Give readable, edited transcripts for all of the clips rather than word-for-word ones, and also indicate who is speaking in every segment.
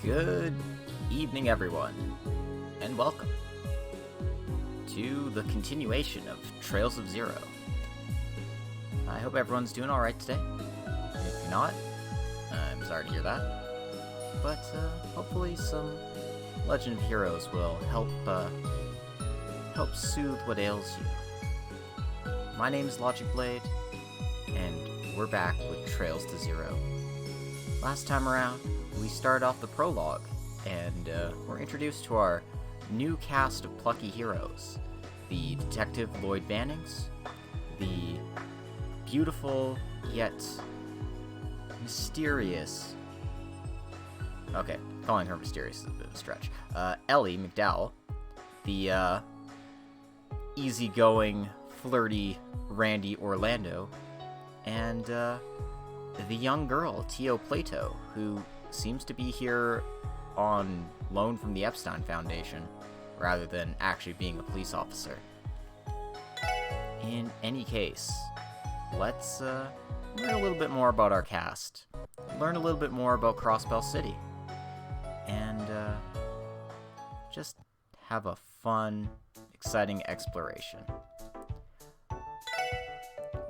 Speaker 1: Good evening, everyone, and welcome to the continuation of Trails of Zero. I hope everyone's doing alright today. If you're not, I'm sorry to hear that. But hopefully some Legend of Heroes will help soothe what ails you. My name's Logic Blade, and we're back with Trails to Zero. Last time around, we started off the prologue, and we're introduced to our new cast of plucky heroes. The Detective Lloyd Bannings, the beautiful yet mysterious... Okay, calling her mysterious is a bit of a stretch. Ellie McDowell, the easygoing, flirty Randy Orlando, and the young girl, Tio Plato, who seems to be here on loan from the Epstein Foundation, rather than actually being a police officer. In any case, let's learn a little bit more about our cast, learn a little bit more about Crossbell City, and just have a fun, exciting exploration.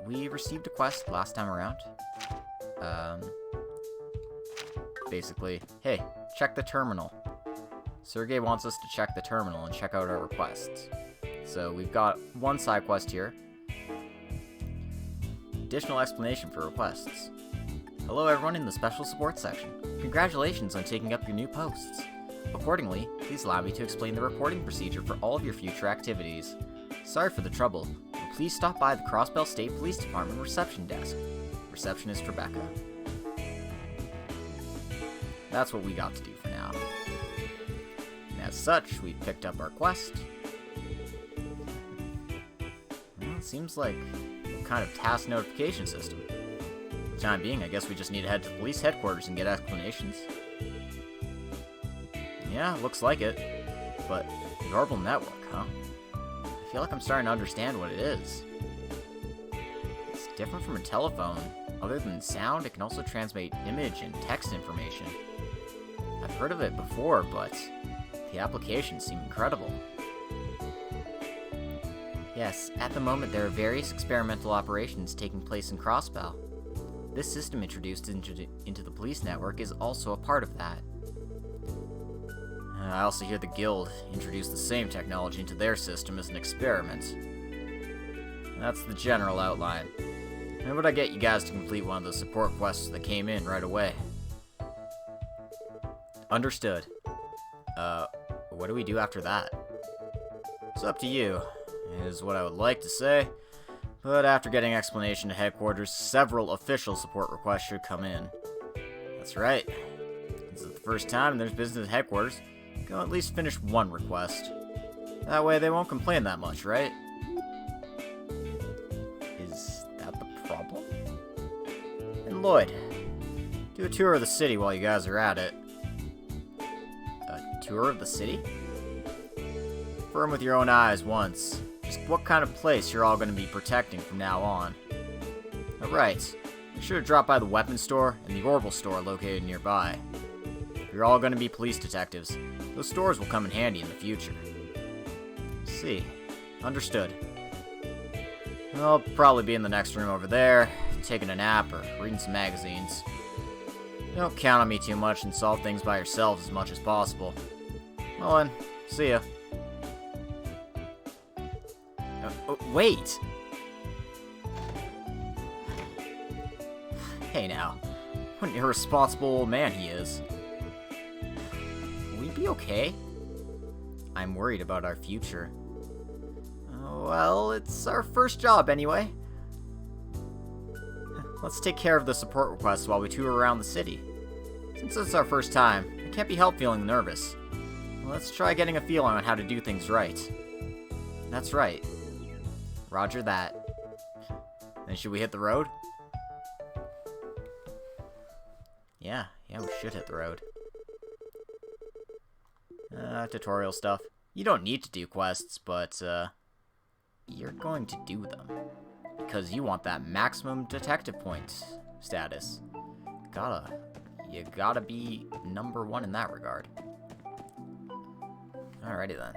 Speaker 1: We received a quest last time around. Basically, hey, check the terminal. Sergey wants us to check the terminal and check out our requests. So we've got one side quest here. Additional explanation for requests. Hello everyone in the special support section. Congratulations on taking up your new posts. Accordingly, please allow me to explain the reporting procedure for all of your future activities. Sorry for the trouble, but please stop by the Crossbell State Police Department reception desk. Receptionist Rebecca. That's what we got to do for now. And as such, we picked up our quest. Well, it seems like a kind of task notification system. For the time being, I guess we just need to head to police headquarters and get explanations. Yeah, looks like it. But verbal network, huh? I feel like I'm starting to understand what it is. It's different from a telephone. Other than sound, it can also transmit image and text information. I've heard of it before, but the applications seem incredible. Yes, at the moment there are various experimental operations taking place in Crossbell. This system introduced into the police network is also a part of that. I also hear the Guild introduced the same technology into their system as an experiment. That's the general outline. How would I get you guys to complete one of the support quests that came in right away? Understood. What do we do after that? It's up to you, is what I would like to say. But after getting explanation to headquarters, several official support requests should come in. That's right. This is the first time there's business at headquarters. Go at least finish one request. That way they won't complain that much, right? Is that the problem? And Lloyd, do a tour of the city while you guys are at it. A tour of the city? Confirm with your own eyes once. Just what kind of place you're all going to be protecting from now on. Alright, make sure to drop by the weapons store and the orbital store located nearby. You're all going to be police detectives. Those stores will come in handy in the future. See. Understood. I'll probably be in the next room over there, taking a nap or reading some magazines. Don't count on me too much and solve things by yourselves as much as possible. Well then, see ya. Wait! Hey now, what an irresponsible old man he is. Will we be okay? I'm worried about our future. Well, it's our first job anyway. Let's take care of the support requests while we tour around the city. Since it's our first time, it can't be helped feeling nervous. Let's try getting a feel on how to do things right. That's right. Roger that. Then should we hit the road? Yeah, we should hit the road. Tutorial stuff. You don't need to do quests, but, you're going to do them. Because you want that maximum detective point status. Gotta you gotta be #1 in that regard. Alrighty then.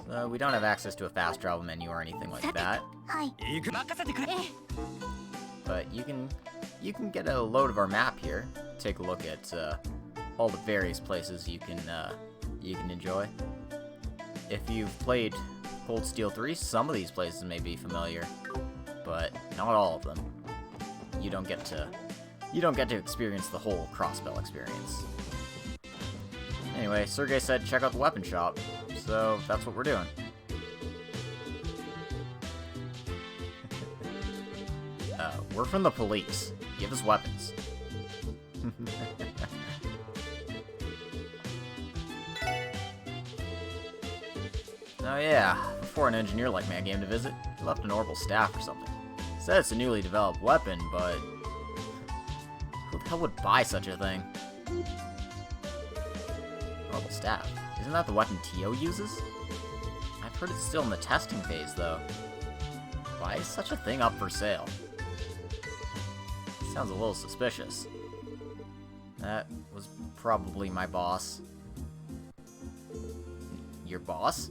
Speaker 1: So we don't have access to a fast travel menu or anything like that. But you can get a load of our map here. Take a look at all the various places you can enjoy. If you've played Cold Steel 3, some of these places may be familiar, but not all of them. You don't get to experience the whole Crossbell experience. Anyway, Sergey said check out the weapon shop, so that's what we're doing. We're from the police. Give us weapons. Oh yeah, before an engineer like me came to visit, he left an orbital staff or something. Said it's a newly developed weapon, but who the hell would buy such a thing? Orbital staff. Isn't that the weapon Tio uses? I've heard it's still in the testing phase, though. Why is such a thing up for sale? Sounds a little suspicious. That was probably my boss. Your boss?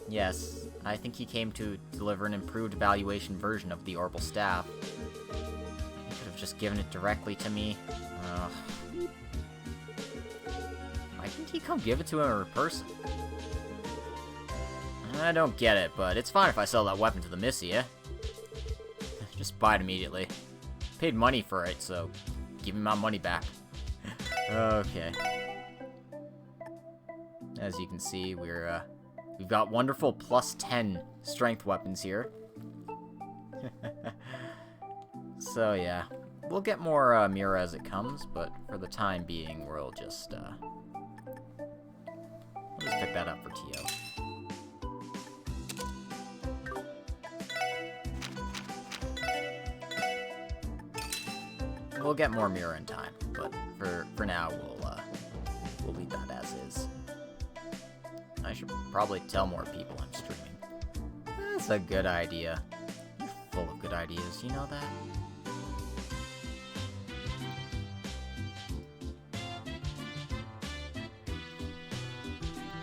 Speaker 1: Yes, I think he came to deliver an improved evaluation version of the orbital staff. He could have just given it directly to me. Why didn't he come give it to him in person? I don't get it, but it's fine if I sell that weapon to the Missy, eh? Just buy it immediately. Paid money for it, so give me my money back. Okay. As you can see, we've got wonderful +10 strength weapons here. So yeah, we'll get more Mira as it comes, but for the time being, we'll just pick that up for Tio. We'll get more Mira in time, but for now, we'll leave that as is. I should probably tell more people I'm streaming. That's a good idea. You're full of good ideas, you know that?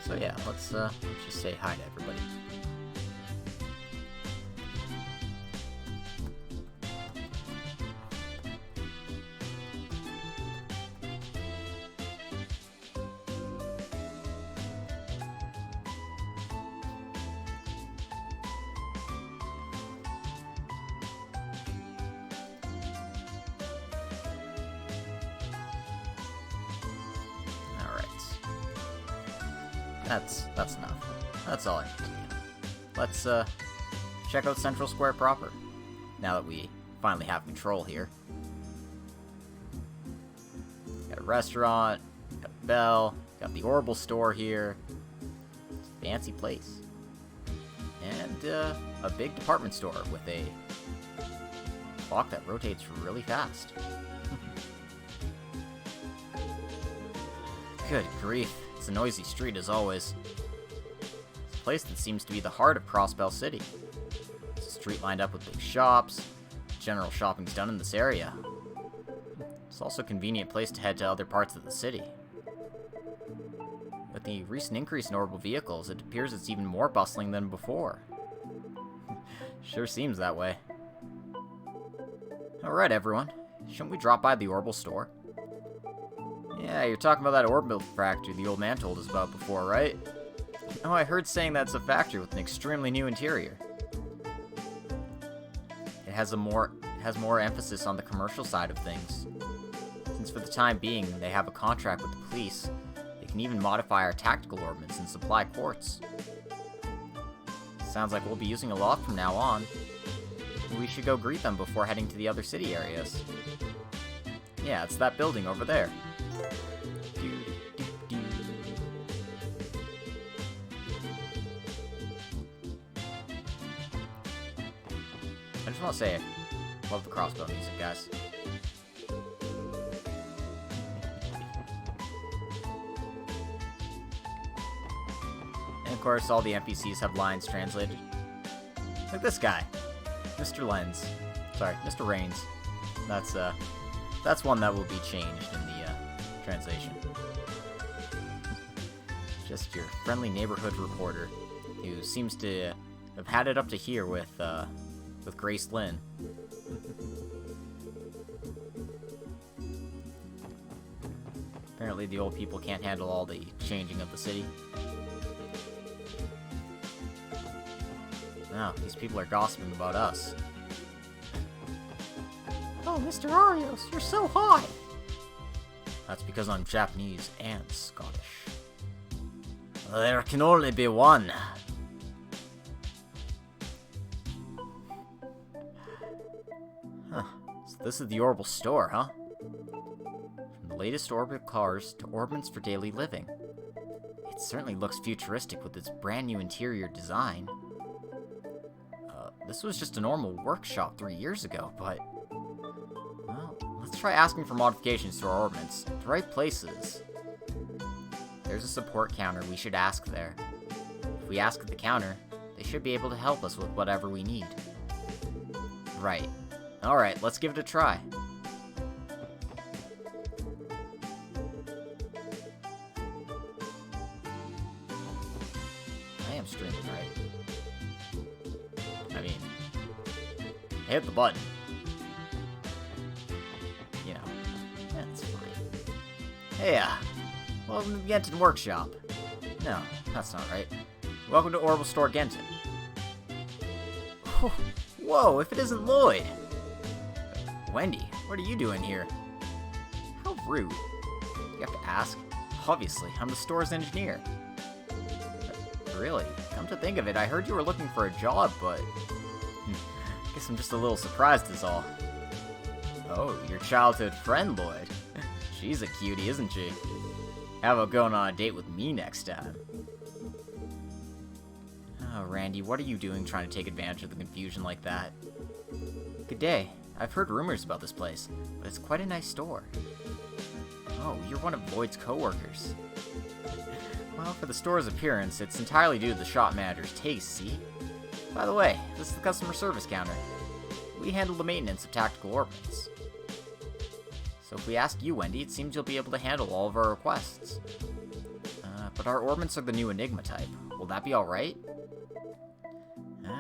Speaker 1: So yeah, let's just say hi to everybody. That's enough. That's all I need to do. Let's check out Central Square proper, now that we finally have control here. Got a restaurant, got a bell, got the Orbital store here. It's a fancy place. And a big department store with a clock that rotates really fast. Good grief. It's a noisy street as always. It's a place that seems to be the heart of Crossbell City. It's a street lined up with big shops. General shopping's done in this area. It's also a convenient place to head to other parts of the city. With the recent increase in orbital vehicles, it appears it's even more bustling than before. Sure seems that way. Alright everyone, shouldn't we drop by the Orbital store? Yeah, you're talking about that orbital factory the old man told us about before, right? Oh, I heard saying that's a factory with an extremely new interior. It has more emphasis on the commercial side of things. Since for the time being, they have a contract with the police, they can even modify our tactical ordnance and supply quartz. Sounds like we'll be using a lot from now on. We should go greet them before heading to the other city areas. Yeah, it's that building over there. I just want to say, I love the Crossbell music, guys. And of course, all the NPCs have lines translated. Like this guy, Mr. Lenz. Sorry, Mr. Rains. That's one that will be changed in the translation. Just your friendly neighborhood reporter, who seems to have had it up to here with Grace Lynn. Apparently the old people can't handle all the changing of the city. Now, these people are gossiping about us. Oh, Mr. Arios, you're so high! That's because I'm Japanese and Scottish. There can only be one. Huh. So this is the Orbital store, huh? From the latest Orbital cars to orbits for daily living. It certainly looks futuristic with its brand new interior design. This was just a normal workshop 3 years ago, but... well, let's try asking for modifications to our orbits. The right places. There's a support counter, we should ask there. If we ask at the counter, they should be able to help us with whatever we need. Right. Alright, let's give it a try. I am streaming, right? I mean, I hit the button. You know, that's fine. Hey, welcome to the Genton Workshop. No, that's not right. Welcome to Orbital Store Genton. Whoa, if it isn't Lloyd! Wendy, what are you doing here? How rude. You have to ask. Obviously, I'm the store's engineer. Really? Come to think of it, I heard you were looking for a job, but... guess I'm just a little surprised is all. Oh, your childhood friend, Lloyd. She's a cutie, isn't she? How about going on a date with me next time? Oh, Randy, what are you doing trying to take advantage of the confusion like that? Good day. I've heard rumors about this place, but it's quite a nice store. Oh, you're one of Lloyd's co-workers. Well, for the store's appearance, it's entirely due to the shop manager's taste, see? By the way, this is the customer service counter. We handle the maintenance of tactical orbits. So if we ask you, Wendy, it seems you'll be able to handle all of our requests. But our orbits are the new Enigma type. Will that be alright?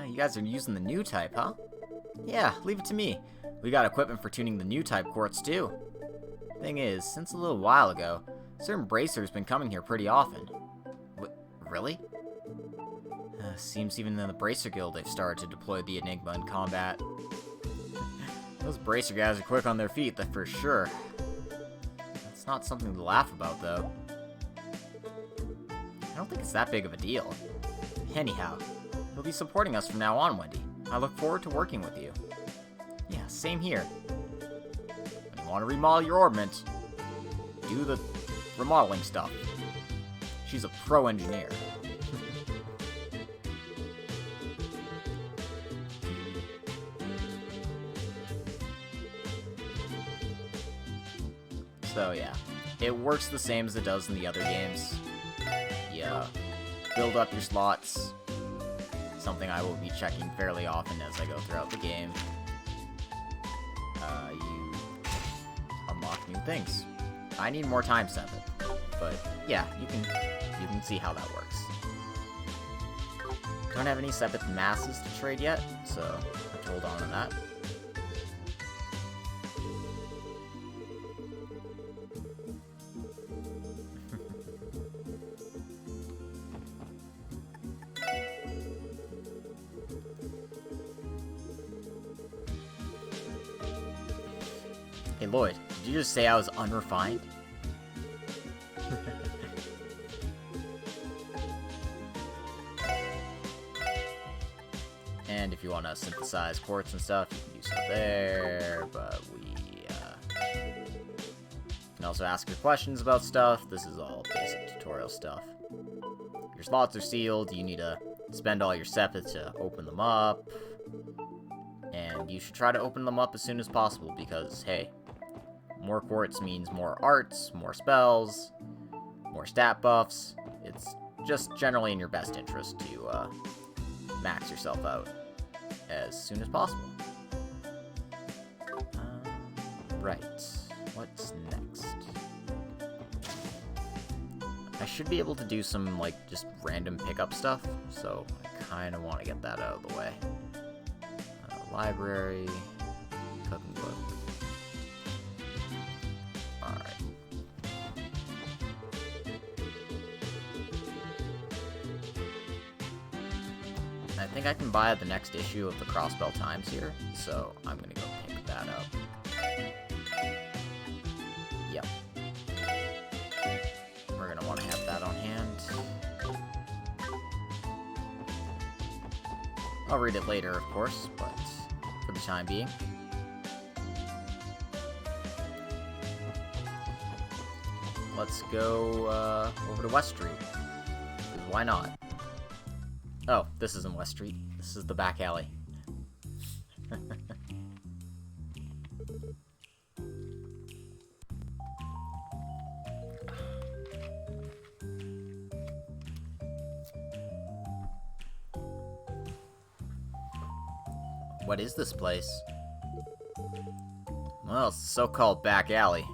Speaker 1: You guys are using the new type, huh? Yeah, leave it to me. We got equipment for tuning the new type quartz, too. Thing is, since a little while ago, certain bracers been coming here pretty often. Really? Seems even in the Bracer Guild they've started to deploy the Enigma in combat. Those Bracer guys are quick on their feet, that's for sure. That's not something to laugh about, though. I don't think it's that big of a deal. Anyhow, you'll be supporting us from now on, Wendy. I look forward to working with you. Yeah, same here. When you want to remodel your orbment, do the remodeling stuff. She's a pro engineer. So yeah, it works the same as it does in the other games. Yeah, build up your slots. Something I will be checking fairly often as I go throughout the game. You unlock new things. I need more time sepet, but yeah, you can see how that works. Don't have any sepet masses to trade yet, so I have to hold on to that. Hey Lloyd, did you just say I was unrefined? And if you want to synthesize quartz and stuff, you can do so there, but we can also ask your questions about stuff. This is all basic tutorial stuff. Your slots are sealed, you need to spend all your sepet to open them up. And you should try to open them up as soon as possible because, hey, more quartz means more arts, more spells, more stat buffs. It's just generally in your best interest to max yourself out as soon as possible. Right. What's next? I should be able to do some, like, just random pickup stuff, so I kind of want to get that out of the way. Library, cooking book. Alright. I think I can buy the next issue of the Crossbell Times here, so I'm gonna go pick that up. Yep. We're gonna want to have that on hand. I'll read it later, of course, but for the time being. Let's go over to West Street. 'Cause why not? Oh, this isn't West Street. This is the back alley. What is this place? Well, it's the so-called back alley.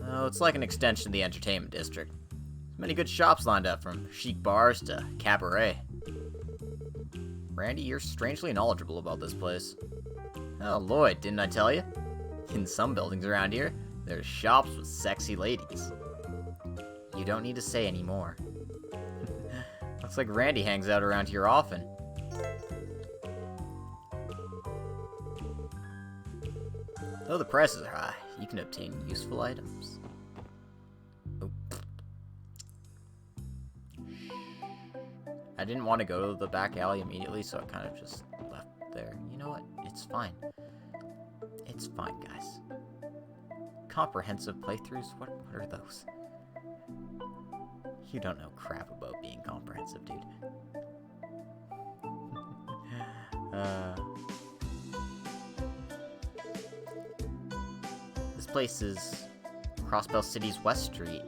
Speaker 1: Oh, it's like an extension of the entertainment district. Many good shops lined up, from chic bars to cabaret. Randy, you're strangely knowledgeable about this place. Oh, Lloyd, didn't I tell you? In some buildings around here, there's shops with sexy ladies. You don't need to say any more. Looks like Randy hangs out around here often. Though the prices are high, you can obtain useful items. Oh. I didn't want to go to the back alley immediately, so I kind of just left there. You know what? It's fine. It's fine, guys. Comprehensive playthroughs? What are those? You don't know crap about being comprehensive, dude. This place is Crossbell City's West Street.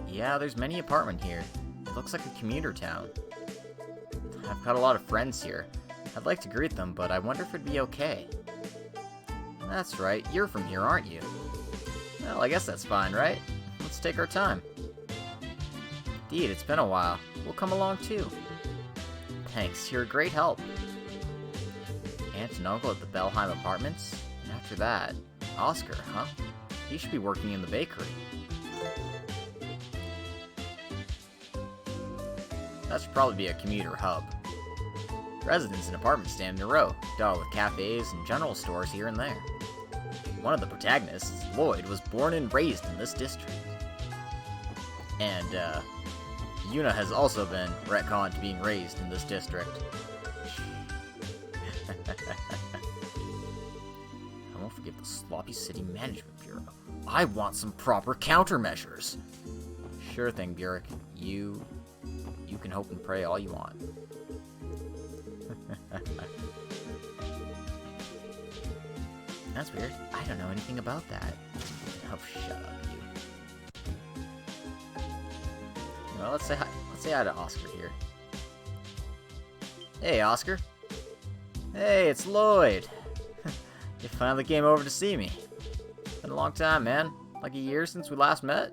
Speaker 1: Yeah, there's many apartment here. It looks like a commuter town. I've got a lot of friends here. I'd like to greet them, but I wonder if it'd be okay. That's right, you're from here, aren't you? Well, I guess that's fine, right? Let's take our time. Indeed, it's been a while. We'll come along too. Thanks, you're a great help. Aunt and uncle at the Bellheim Apartments? And after that, Oscar, huh? He should be working in the bakery. That should probably be a commuter hub. Residents and apartments stand in a row, dotted with cafes and general stores here and there. One of the protagonists, Lloyd, was born and raised in this district. And, Yuna has also been retconned to being raised in this district. I won't forget the sloppy city management bureau. I want some proper countermeasures. Sure thing, Burek. You can hope and pray all you want. That's weird. I don't know anything about that. Oh, shut up, you. Well, let's say hi. Let's say hi to Oscar here. Hey, Oscar. Hey, it's Lloyd. You finally came over to see me. Been a long time, man. Like a year since we last met.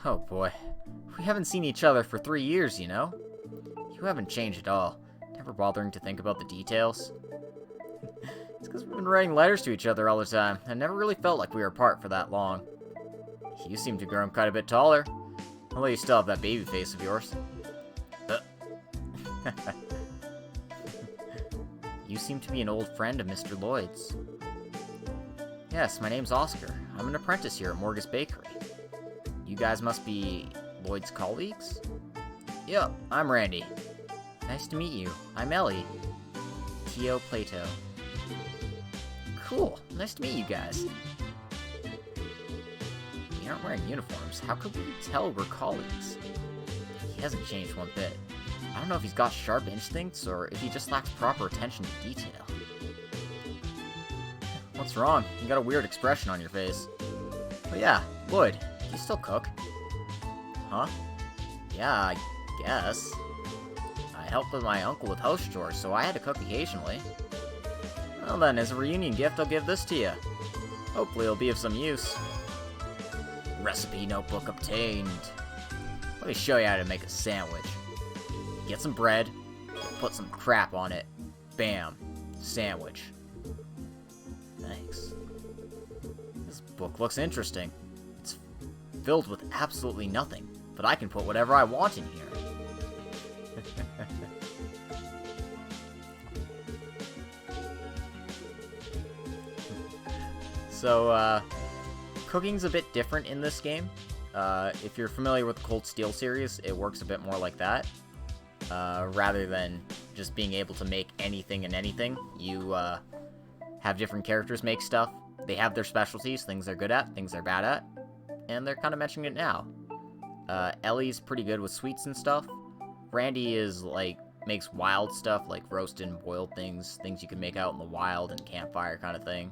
Speaker 1: Oh boy. We haven't seen each other for 3 years, you know? You haven't changed at all. Never bothering to think about the details. It's because we've been writing letters to each other all the time. I never really felt like we were apart for that long. You seem to have grown quite a bit taller. Although you still have that baby face of yours. You seem to be an old friend of Mr. Lloyd's. Yes, my name's Oscar. I'm an apprentice here at Morgus Bakery. You guys must be Lloyd's colleagues? Yep, I'm Randy. Nice to meet you. I'm Ellie. Tio Plato. Cool. Nice to meet you guys. We aren't wearing uniforms. How could we tell we're colleagues? He hasn't changed one bit. I don't know if he's got sharp instincts or if he just lacks proper attention to detail. What's wrong? You got a weird expression on your face. But yeah, Lloyd, do you still cook? Huh? Yeah, I guess. I helped with my uncle with house chores, so I had to cook occasionally. Well then, as a reunion gift, I'll give this to you. Hopefully it'll be of some use. Recipe notebook obtained. Let me show you how to make a sandwich. Get some bread, put some crap on it. Bam. Sandwich. Thanks. This book looks interesting. It's filled with absolutely nothing, but I can put whatever I want in here. So, cooking's a bit different in this game. If you're familiar with the Cold Steel series, it works a bit more like that. Rather than just being able to make anything and anything, you have different characters make stuff. They have their specialties, things they're good at, things they're bad at, and they're kind of mentioning it now. Ellie's pretty good with sweets and stuff. Randy is, like, makes wild stuff, like roasted and boiled things you can make out in the wild and campfire kind of thing.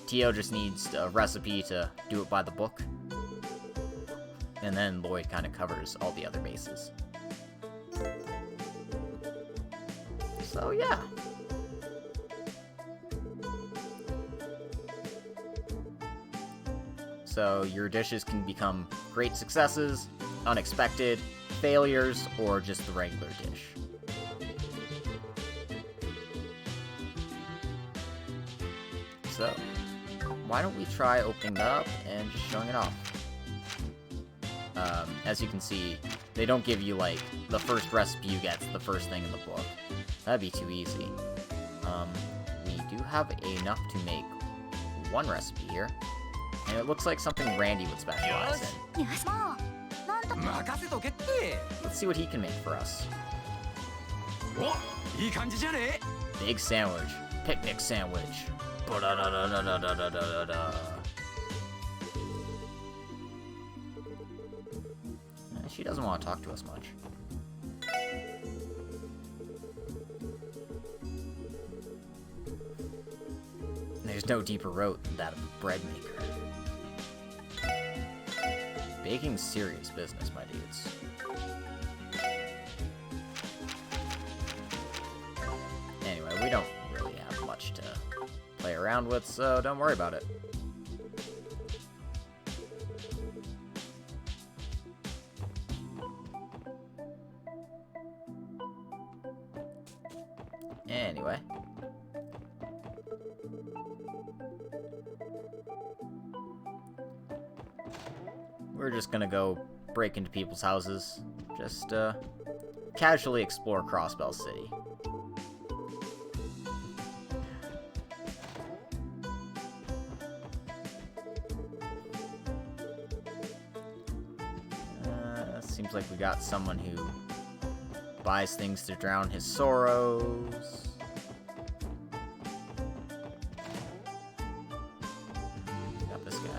Speaker 1: Tio just needs a recipe to do it by the book. And then Lloyd kind of covers all the other bases. So, yeah. So, your dishes can become great successes, unexpected, failures, or just the regular dish. So, why don't we try opening that up and just showing it off? As you can see, they don't give you, like, the first recipe you get's the first thing in the book. That'd be too easy. We do have enough to make one recipe here, and it looks like something Randy would specialize in. Let's see what he can make for us. Big sandwich. Picnic sandwich. She doesn't want to talk to us much. There's no deeper road than that of a bread maker. Baking's serious business, my dudes. Anyway, we don't really have much to play around with, so don't worry about it. Anyway. We're just gonna go break into people's houses. Just, casually explore Crossbell City. Seems like we got someone who buys things to drown his sorrows. Got this guy.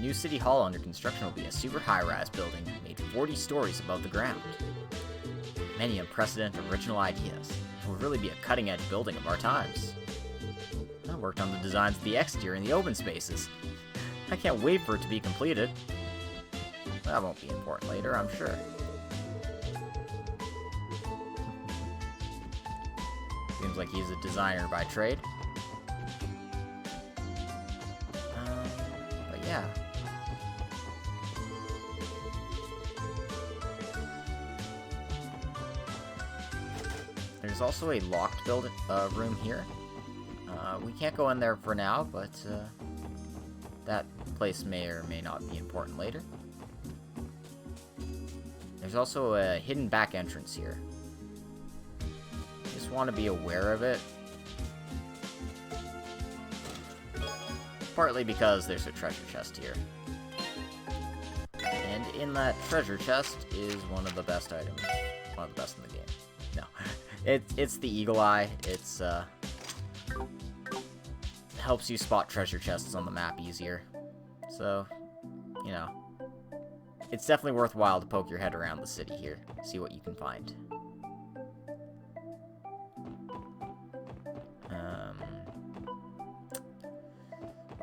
Speaker 1: New City Hall under construction will be a super high-rise building made 40 stories above the ground. Many unprecedented original ideas. It will really be a cutting-edge building of our times. I worked on the designs of the exterior and the open spaces. I can't wait for it to be completed. That won't be important later, I'm sure. Seems like he's a designer by trade. But yeah. There's also a locked room here. We can't go in there for now, but that place may or may not be important later. There's also a hidden back entrance here. Just want to be aware of it. Partly because there's a treasure chest here. And in that treasure chest is one of the best items. One of the best in the game. No. It's the eagle eye. It's, helps you spot treasure chests on the map easier. So, you know. It's definitely worthwhile to poke your head around the city here, see what you can find.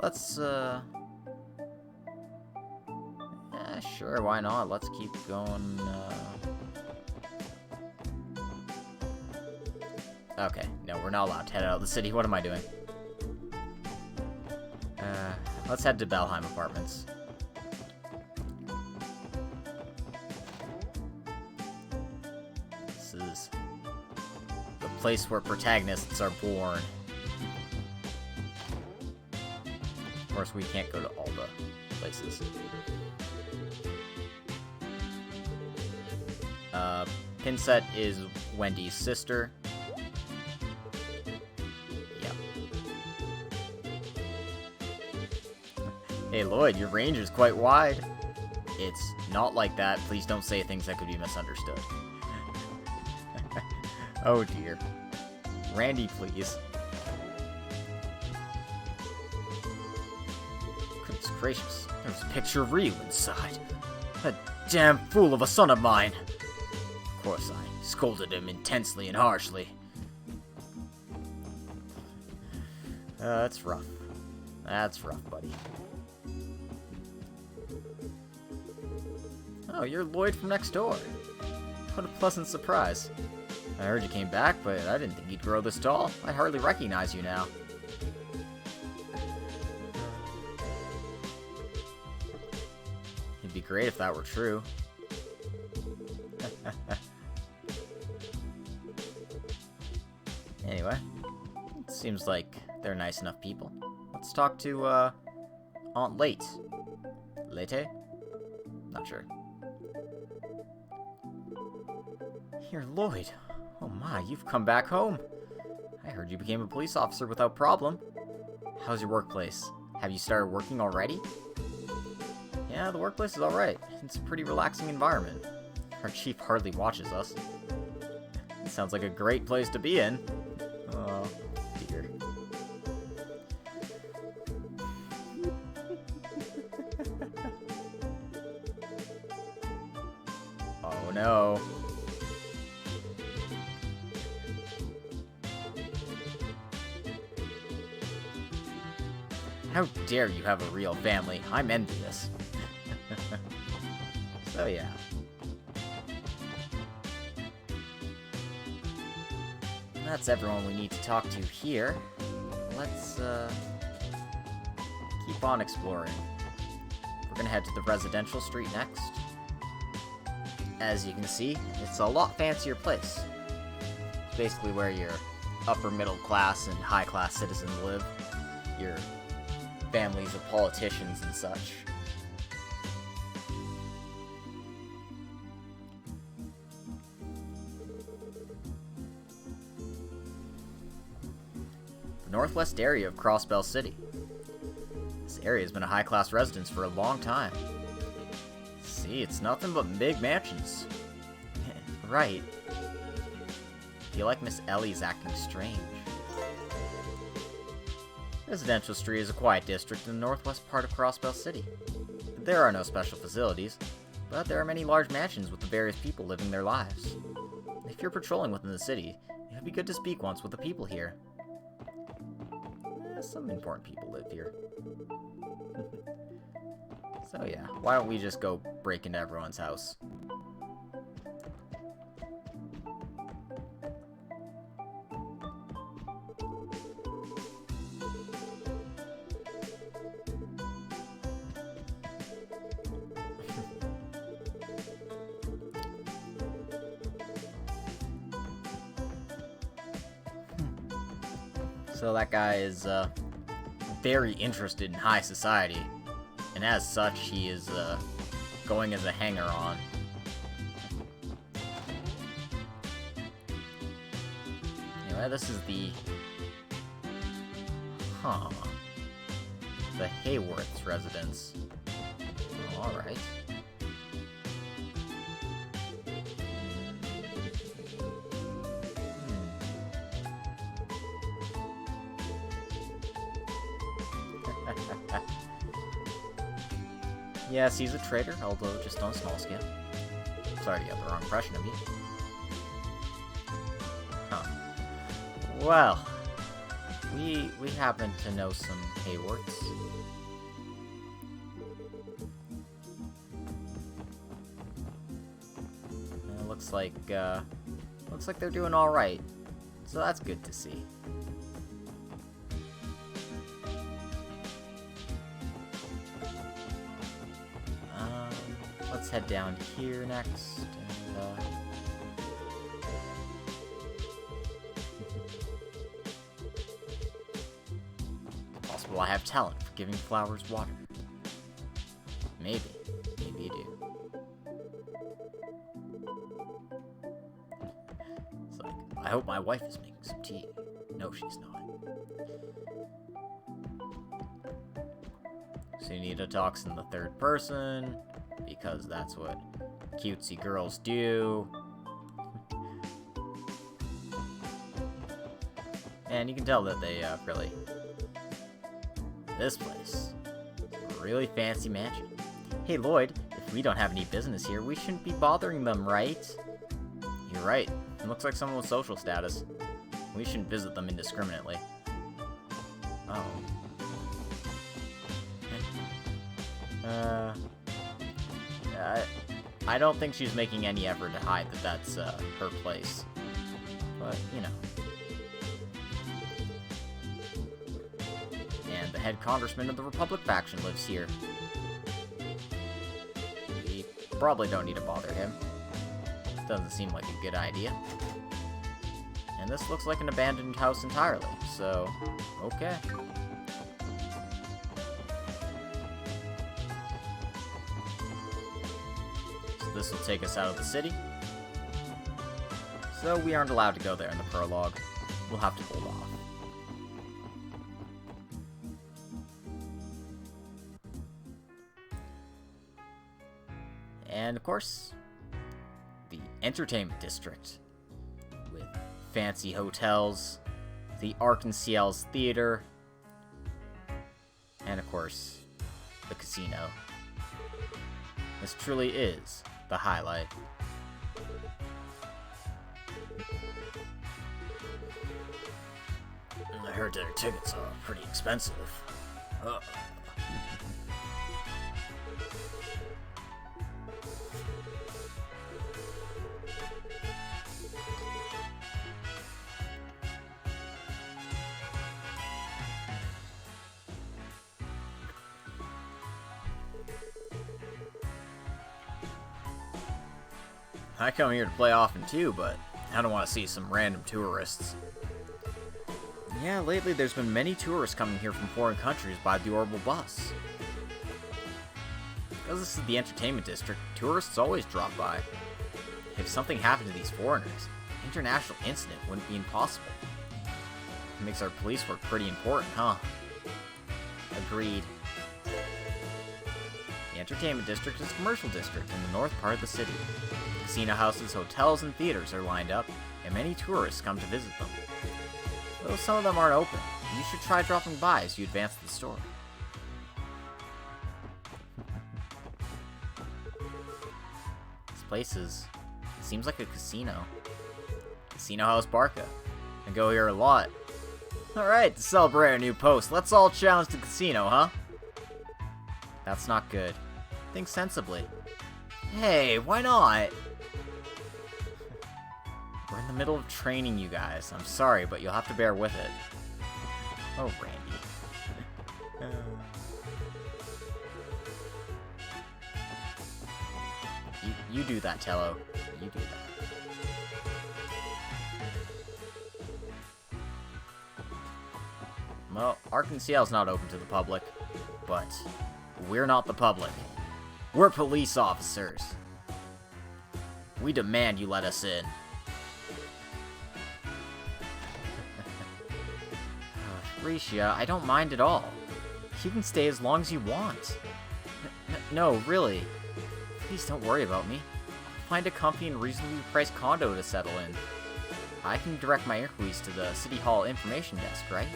Speaker 1: Let's, yeah, sure, why not? Let's keep going, Okay, no, we're not allowed to head out of the city. What am I doing? Let's head to Belheim Apartments. This is the place where protagonists are born. Of course, we can't go to all the places. Pinset is Wendy's sister. Yep. Hey Lloyd, your range is quite wide. It's not like that. Please don't say things that could be misunderstood. Oh dear. Randy, please. Goodness gracious, there's a picture of Ryu inside. That damn fool of a son of mine. Of course, I scolded him intensely and harshly. That's rough. That's rough, buddy. Oh, you're Lloyd from next door. What a pleasant surprise. I heard you came back, but I didn't think you'd grow this tall. I hardly recognize you now. It'd be great if that were true. Anyway, it seems like they're nice enough people. Let's talk to, Aunt Late. Late? Not sure. Here, Lloyd. Oh my, you've come back home. I heard you became a police officer without problem. How's your workplace? Have you started working already? Yeah, the workplace is alright. It's a pretty relaxing environment. Our chief hardly watches us. It sounds like a great place to be in. Oh, dear. Oh no. How dare you have a real family? I'm envious. So yeah. That's everyone we need to talk to here. Let's keep on exploring. We're gonna head to the residential street next. As you can see, it's a lot fancier place. It's basically where your upper middle class and high class citizens live. Your families of politicians and such. The northwest area of Crossbell City. This area has been a high-class residence for a long time. See, it's nothing but big mansions. Right. I feel like Miss Ellie's acting strange. Residential Street is a quiet district in the northwest part of Crossbell City. There are no special facilities, but there are many large mansions with the various people living their lives. If you're patrolling within the city, it would be good to speak once with the people here. Some important people live here. So yeah, why don't we just go break into everyone's house? So that guy is very interested in high society, and as such, he is going as a hanger-on. Anyway, this is the the Hayworth's residence. Oh, all right. Yes, he's a trader, although just on a small scale. Sorry to get the wrong impression of you. Huh. Well, we happen to know some Hayworths. Looks like they're doing all right. So that's good to see. Let's head down here next. And, possible I have talent for giving flowers water. Maybe. Maybe you do. It's like, I hope my wife is making some tea. No, she's not. So you need to talk in the third person, because that's what cutesy girls do. And you can tell that they really... This place. A really fancy mansion. Hey Lloyd, if we don't have any business here, we shouldn't be bothering them, right? You're right. It looks like someone with social status. We shouldn't visit them indiscriminately. Oh. I don't think she's making any effort to hide that that's her place. But, you know. And the head congressman of the Republic faction lives here. We probably don't need to bother him. Doesn't seem like a good idea. And this looks like an abandoned house entirely, so, okay. This will take us out of the city. So we aren't allowed to go there in the prologue. We'll have to hold off. And of course, the entertainment district. With fancy hotels, the Arc-en-Ciel's theater, and of course, the casino. This truly is the highlight. I heard their tickets are pretty expensive. I come here to play often too, but I don't want to see some random tourists. Yeah, lately there's been many tourists coming here from foreign countries by the orbital bus. Because this is the entertainment district, tourists always drop by. If something happened to these foreigners, an international incident wouldn't be impossible. It makes our police work pretty important, huh? Agreed. The entertainment district is a commercial district in the north part of the city. Casino houses, hotels, and theaters are lined up, and many tourists come to visit them. Though some of them aren't open, you should try dropping by as you advance to the store. This place seems like a casino. Casino House Barca. I go here a lot. Alright, to celebrate our new post, let's all challenge the casino, huh? That's not good. Think sensibly. Hey, why not? We're in the middle of training, you guys. I'm sorry, but you'll have to bear with it. Oh, Randy. You do that, Tello. You do that. Well, Arc-en-Ciel's not open to the public, but we're not the public. We're police officers. We demand you let us in. Risha, I don't mind at all. You can stay as long as you want. No, really. Please don't worry about me. I'll find a comfy and reasonably priced condo to settle in. I can direct my inquiries to the City Hall information desk, right?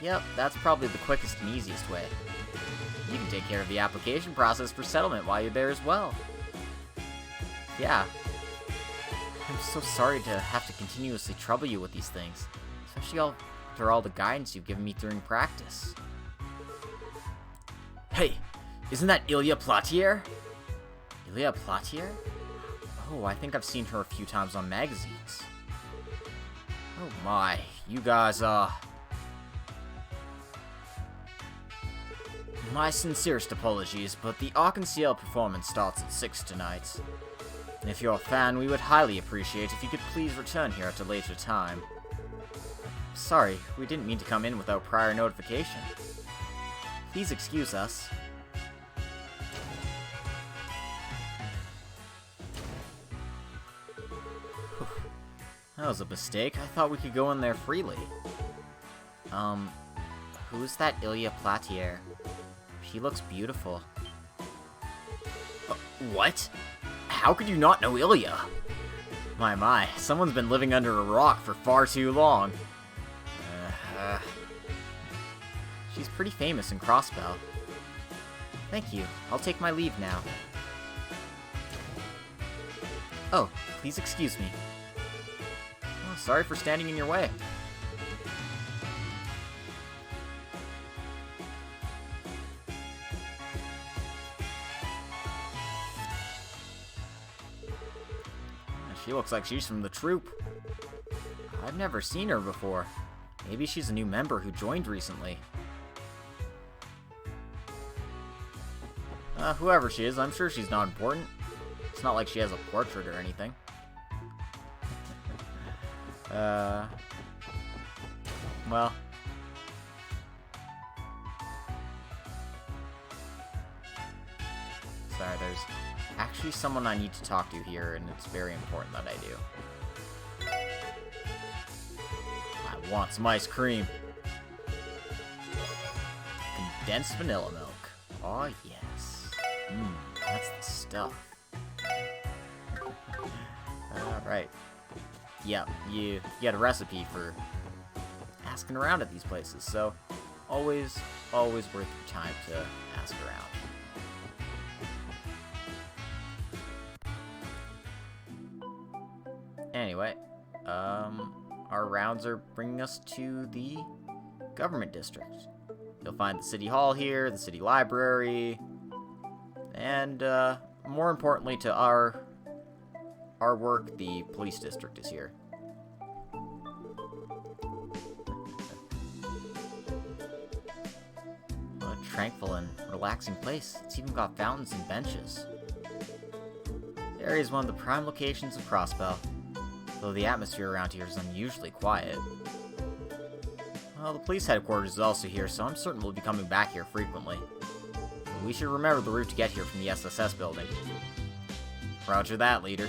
Speaker 1: Yep, that's probably the quickest and easiest way. You can take care of the application process for settlement while you're there as well. Yeah. I'm so sorry to have to continuously trouble you with these things, especially after all the guidance you've given me during practice. Hey, isn't that Ilya Platier? Ilya Platier? Oh, I think I've seen her a few times on magazines. Oh my, you guys, My sincerest apologies, but the Arc-en-Ciel performance starts at 6 tonight. If you're a fan, we would highly appreciate if you could please return here at a later time. Sorry, we didn't mean to come in without prior notification. Please excuse us. That was a mistake. I thought we could go in there freely. Who's that Ilya Platier? She looks beautiful. What? How could you not know Ilya? My, someone's been living under a rock for far too long. She's pretty famous in Crossbell. Thank you. I'll take my leave now. Oh, please excuse me. Oh, sorry for standing in your way. She looks like she's from the troupe. I've never seen her before. Maybe she's a new member who joined recently. Whoever she is, I'm sure she's not important. It's not like she has a portrait or anything. Well. Sorry, there's actually someone I need to talk to here, and it's very important that I do. I want some ice cream. Condensed vanilla milk. Oh, yes. That's the stuff. Alright. Yeah, you get a recipe for asking around at these places, so always worth your time to ask around. Anyway, our rounds are bringing us to the government district. You'll find the city hall here, the city library, and more importantly to our work, the police district is here. A tranquil and relaxing place. It's even got fountains and benches. The area is one of the prime locations of Crossbell, though the atmosphere around here is unusually quiet. Well, the police headquarters is also here, so I'm certain we'll be coming back here frequently. We should remember the route to get here from the SSS building. Roger that, leader.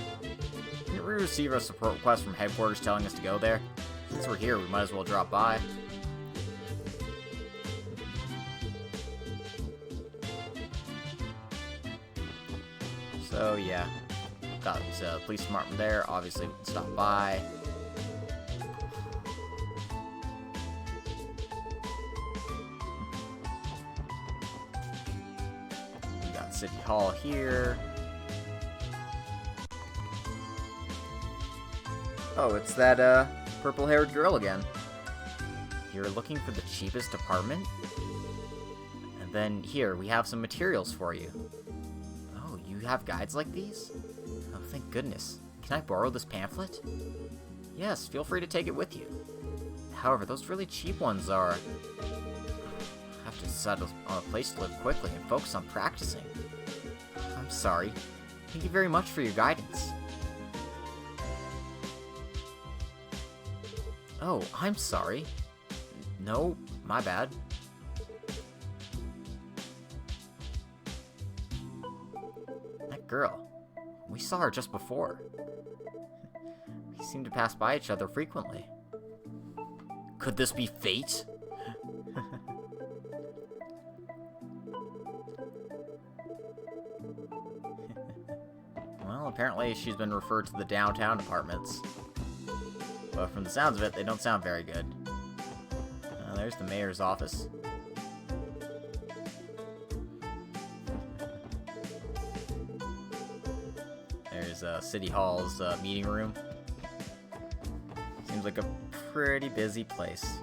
Speaker 1: Didn't we receive a support request from headquarters telling us to go there? Since we're here, we might as well drop by. So, yeah. Got the police department there. Obviously, we can stop by. We got City Hall here. Oh, it's that, purple-haired girl again. You're looking for the cheapest apartment? And then, here, we have some materials for you. Oh, you have guides like these? Oh, thank goodness. Can I borrow this pamphlet? Yes, feel free to take it with you. However, those really cheap ones are... I have to decide on a place to live quickly and focus on practicing. I'm sorry. Thank you very much for your guidance. Oh, I'm sorry. No, my bad. That girl. We saw her just before. We seem to pass by each other frequently. Could this be fate? Well, apparently she's been referred to the downtown apartments. But from the sounds of it, they don't sound very good. There's the mayor's office. There's City Hall's meeting room. Seems like a pretty busy place.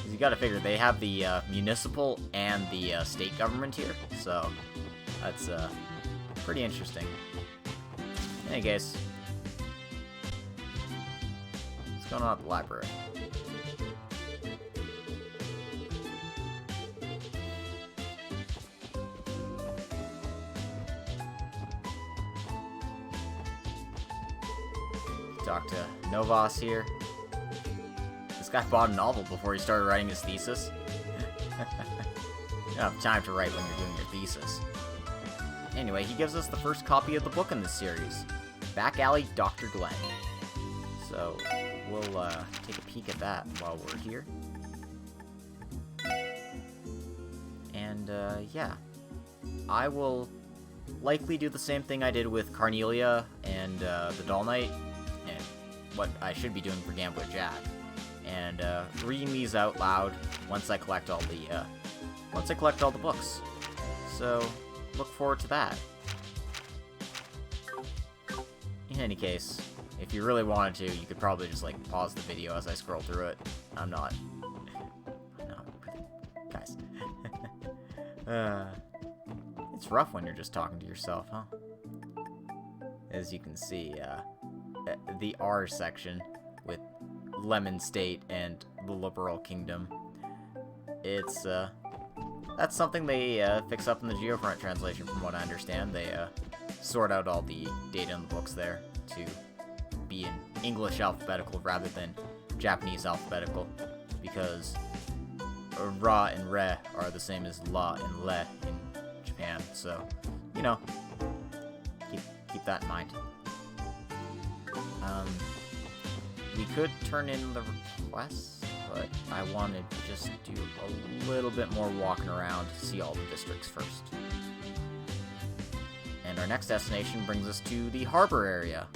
Speaker 1: You gotta figure, they have the municipal and the state government here, so that's pretty interesting. In any case, What's going on at the library? Talk to Novas here. This guy bought a novel before he started writing his thesis. You don't have time to write when you're doing your thesis. Anyway, he gives us the first copy of the book in this series, Back Alley Dr. Glenn. So, we'll take a peek at that while we're here. And, yeah. I will likely do the same thing I did with Carnelia and the Doll Knight, and what I should be doing for Gambler Jack. And reading these out loud once I collect all the books. So, look forward to that. In any case, if you really wanted to, you could probably just, like, pause the video as I scroll through it. I'm not guys. It's rough when you're just talking to yourself, huh? As you can see, the R section with Lemon State and the Liberal Kingdom. It's, that's something they fix up in the Geofront translation, from what I understand. They sort out all the data in the books there to be in English alphabetical rather than Japanese alphabetical, because Ra and Re are the same as La and Le in Japan, so, you know, keep that in mind. We could turn in the requests, but I wanted to just do a little bit more walking around to see all the districts first. And our next destination brings us to the harbor area.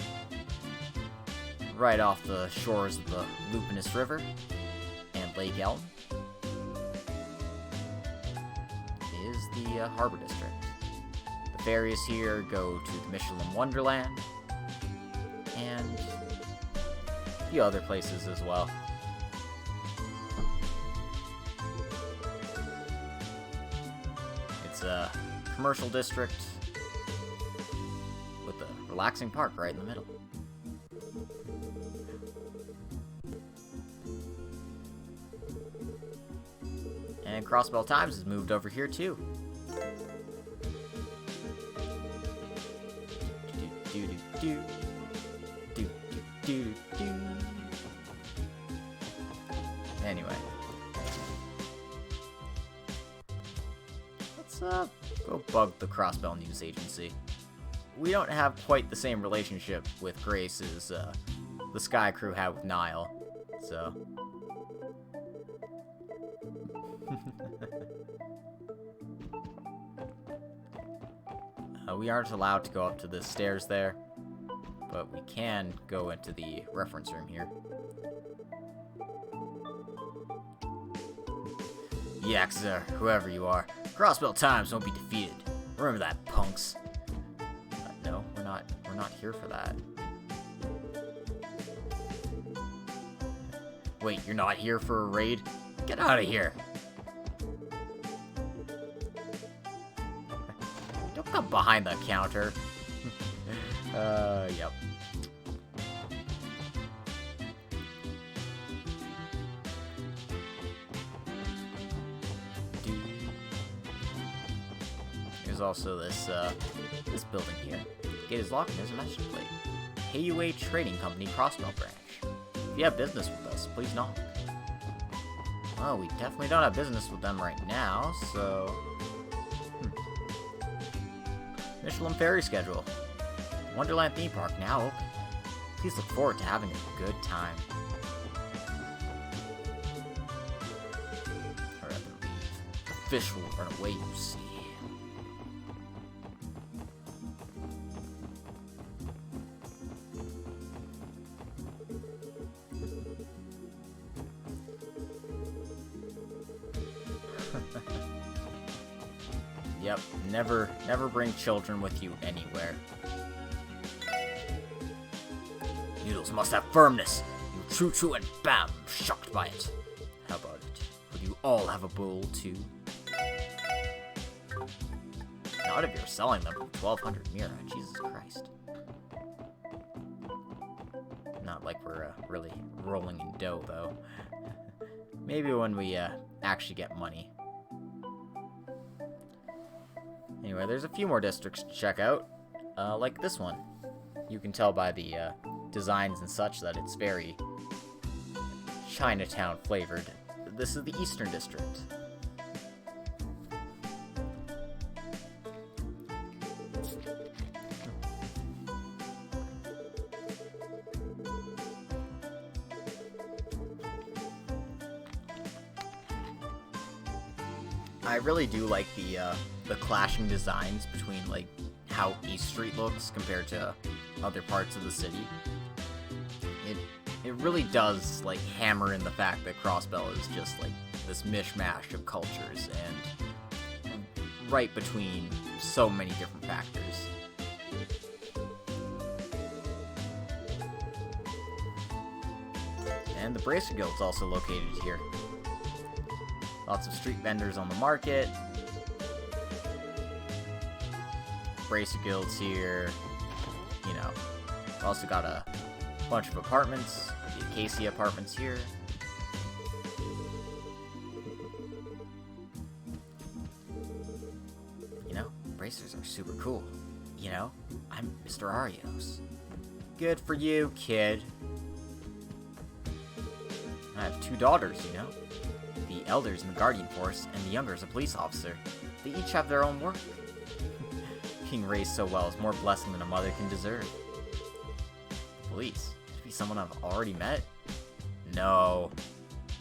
Speaker 1: Right off the shores of the Lupinus River and Lake Elm is the harbor district. The ferries here go to the Michelin Wonderland and a few other places as well. It's a commercial district with a relaxing park right in the middle. And Crossbell Times has moved over here too. Anyway, let's go bug the Crossbell News Agency. We don't have quite the same relationship with Grace as the Sky Crew had with Nile, so. We aren't allowed to go up to the stairs there, but we can go into the reference room here. Yakuza, whoever you are, Crossbell Times won't be defeated. Remember that, punks. No, we're not here for that. Wait, you're not here for a raid? Get out of here. Don't come behind the counter. Yep. There's also this building here. The gate is locked and there's a message plate. KUA Trading Company, Crossbell Branch. If you have business with us, please knock. Well, we definitely don't have business with them right now, so... Michelin Ferry schedule. Wonderland Theme Park now open. Please look forward to having a good time. Hurry up and leave. The fish will run away, you see. Yep, never bring children with you anywhere. Noodles must have firmness. You choo and bam, shocked by it. How about it? Would you all have a bowl too? Not if you're selling them for 1,200 Mira, Jesus Christ. Not like we're really rolling in dough, though. Maybe when we actually get money. Anyway, there's a few more districts to check out, like this one. You can tell by the designs and such that it's very Chinatown flavored. This is the Eastern District. I really do like the clashing designs between like how East Street looks compared to other parts of the city. It really does like hammer in the fact that Crossbell is just like this mishmash of cultures and right between so many different factors. And the Bracer Guild's also located here. Lots of street vendors on the market. Bracer Guild's here. You know, also got a bunch of apartments. The Acacia apartments here. You know, bracers are super cool. You know, I'm Mr. Arios. Good for you, kid. I have 2 daughters, you know. The elder's in the Guardian Force, and the younger is a police officer. They each have their own work. Being raised so well is more blessing than a mother can deserve. Police? Could be someone I've already met? No.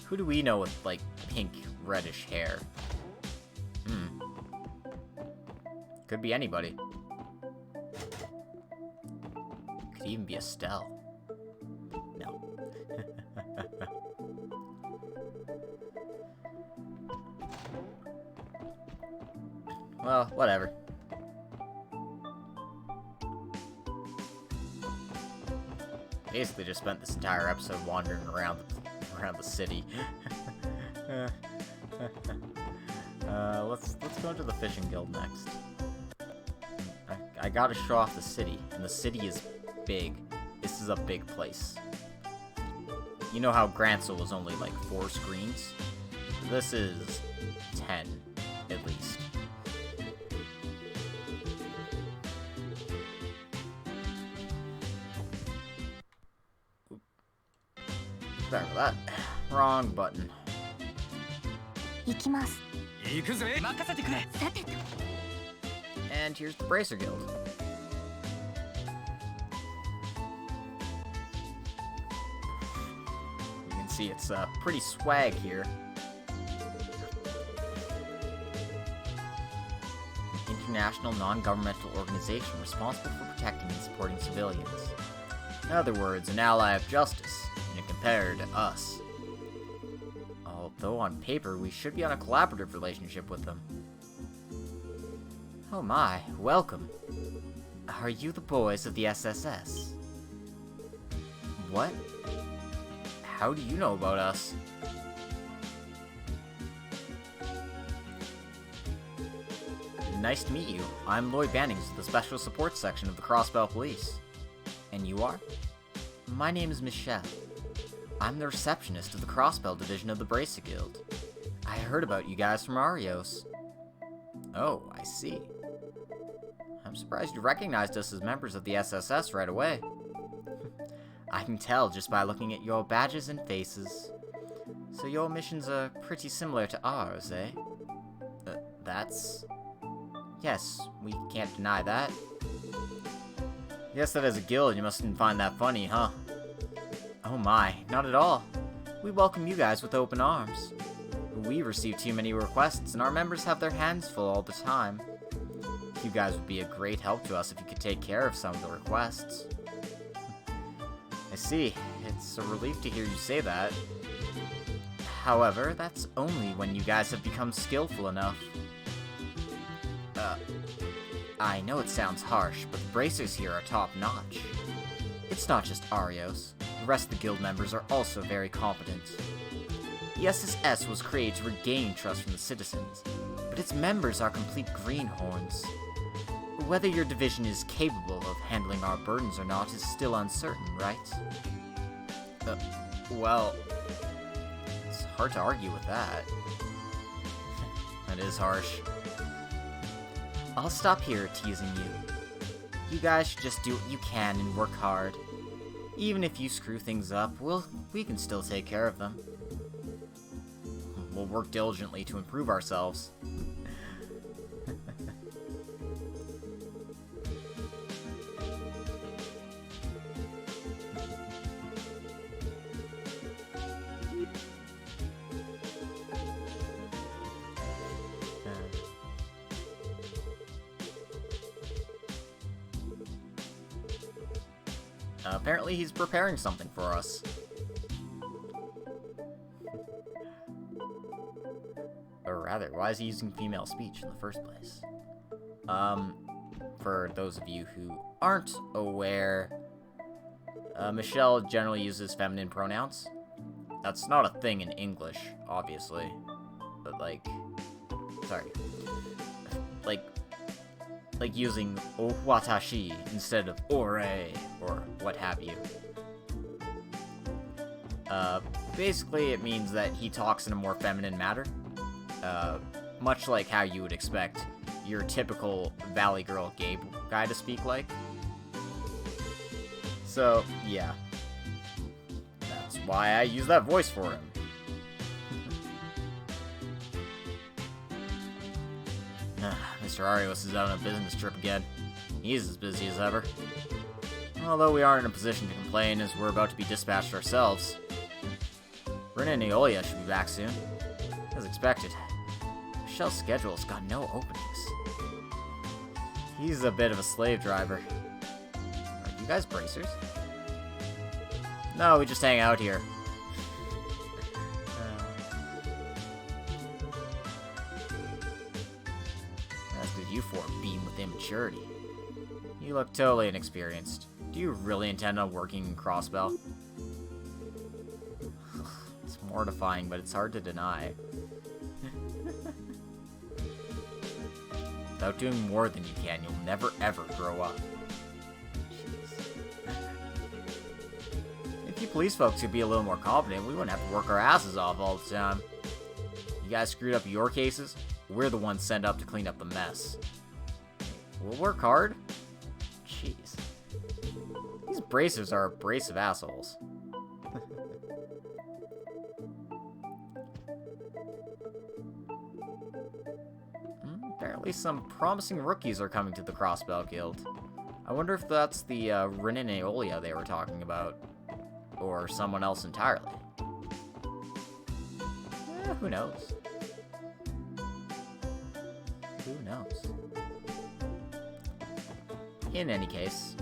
Speaker 1: Who do we know with, like, pink, reddish hair? Could be anybody. Could even be Estelle. No. Well, whatever. Basically just spent this entire episode wandering around the city. Let's go into the Fishing Guild next. I gotta show off the city, and the city is big. This is a big place. You know how Grancel was only like 4 screens? This is 10, at least. Sorry for that. Wrong button. And here's the Bracer Guild. You can see it's pretty swag here. An international non-governmental organization responsible for protecting and supporting civilians. In other words, an ally of justice, and compared to us. Although on paper, we should be on a collaborative relationship with them. Oh my, welcome. Are you the boys of the SSS? What? How do you know about us? Nice to meet you. I'm Lloyd Bannings of the Special Support Section of the Crossbell Police. And you are? My name is Michelle. I'm the receptionist of the Crossbell division of the Bracer Guild. I heard about you guys from Arios. Oh, I see. I'm surprised you recognized us as members of the SSS right away. I can tell just by looking at your badges and faces. So your missions are pretty similar to ours, eh? That's... Yes, we can't deny that. Guess that as a guild you mustn't find that funny, huh? Oh my, not at all. We welcome you guys with open arms. We receive too many requests, and our members have their hands full all the time. You guys would be a great help to us if you could take care of some of the requests. I see. It's a relief to hear you say that. However, that's only when you guys have become skillful enough. I know it sounds harsh, but the bracers here are top-notch. It's not just Arios. The rest of the guild members are also very competent. The SSS was created to regain trust from the citizens, but its members are complete greenhorns. Whether your division is capable of handling our burdens or not is still uncertain, right? Well, it's hard to argue with that. That is harsh. I'll stop here teasing you. You guys should just do what you can and work hard. Even if you screw things up, we can still take care of them. We'll work diligently to improve ourselves. Apparently he's preparing something for us. Or rather, why is he using female speech in the first place? For those of you who aren't aware, Michelle generally uses feminine pronouns. That's not a thing in English, obviously. But like, sorry. Like using o watashi instead of ore, or what have you. Basically it means that he talks in a more feminine manner. Much like how you would expect your typical Valley Girl gay guy to speak like. So, yeah. That's why I use that voice for him. Mr. Arios is out on a business trip again. He's as busy as ever. Although we aren't in a position to complain, as we're about to be dispatched ourselves. Rin and Aeolia should be back soon. As expected. Michelle's schedule's got no openings. He's a bit of a slave driver. Are you guys bracers? No, we just hang out here. That's because you four beam with immaturity. You look totally inexperienced. Do you really intend on working in Crossbell? It's mortifying, but it's hard to deny. Without doing more than you can, you'll never ever grow up. Jeez. If you police folks could be a little more competent, we wouldn't have to work our asses off all the time. You guys screwed up your cases, we're the ones sent up to clean up the mess. We'll work hard? Jeez. These bracers are abrasive assholes. Apparently some promising rookies are coming to the Crossbell Guild. I wonder if that's the Rin and Aeolia they were talking about. Or someone else entirely. Who knows? Who knows? In any case...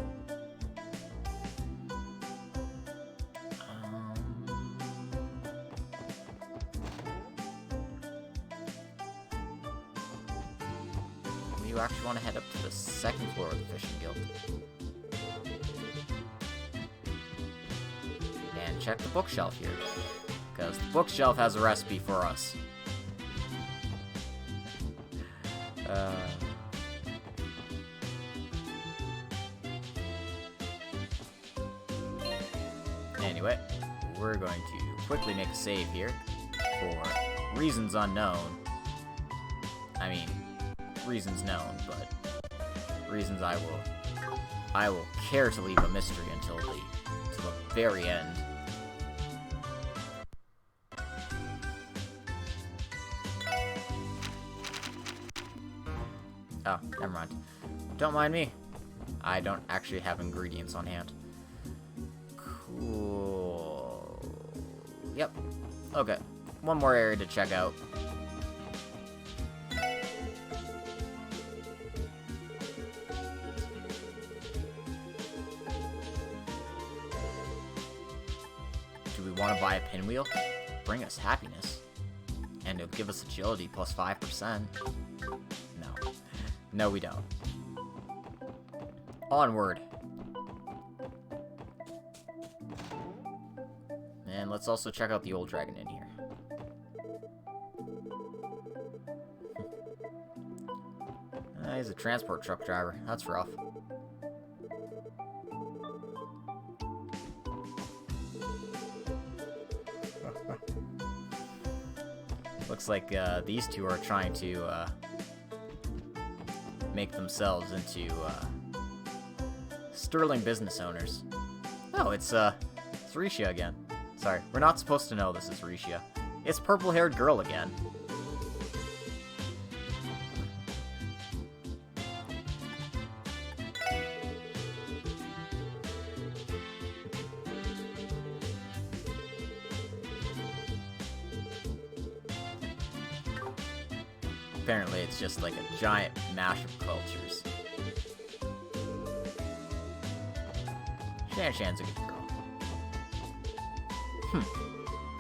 Speaker 1: you actually want to head up to the second floor of the Fishing Guild. And check the bookshelf here, because the bookshelf has a recipe for us. Anyway, we're going to quickly make a save here, for reasons unknown. I mean, reasons known, but reasons I will care to leave a mystery until the very end. Oh, never mind. Don't mind me. I don't actually have ingredients on hand. Cool. Yep. Okay. One more area to check out. Want to buy a pinwheel? Bring us happiness. And it'll give us agility plus 5%. No. No, we don't. Onward. And let's also check out the old dragon in here. He's a transport truck driver. That's rough. Looks like these two are trying to make themselves into sterling business owners. Oh, it's Risha again. Sorry, we're not supposed to know this is Risha. It's purple-haired girl again. Apparently, it's just like a giant mash of cultures. Shan-Shan's a good girl.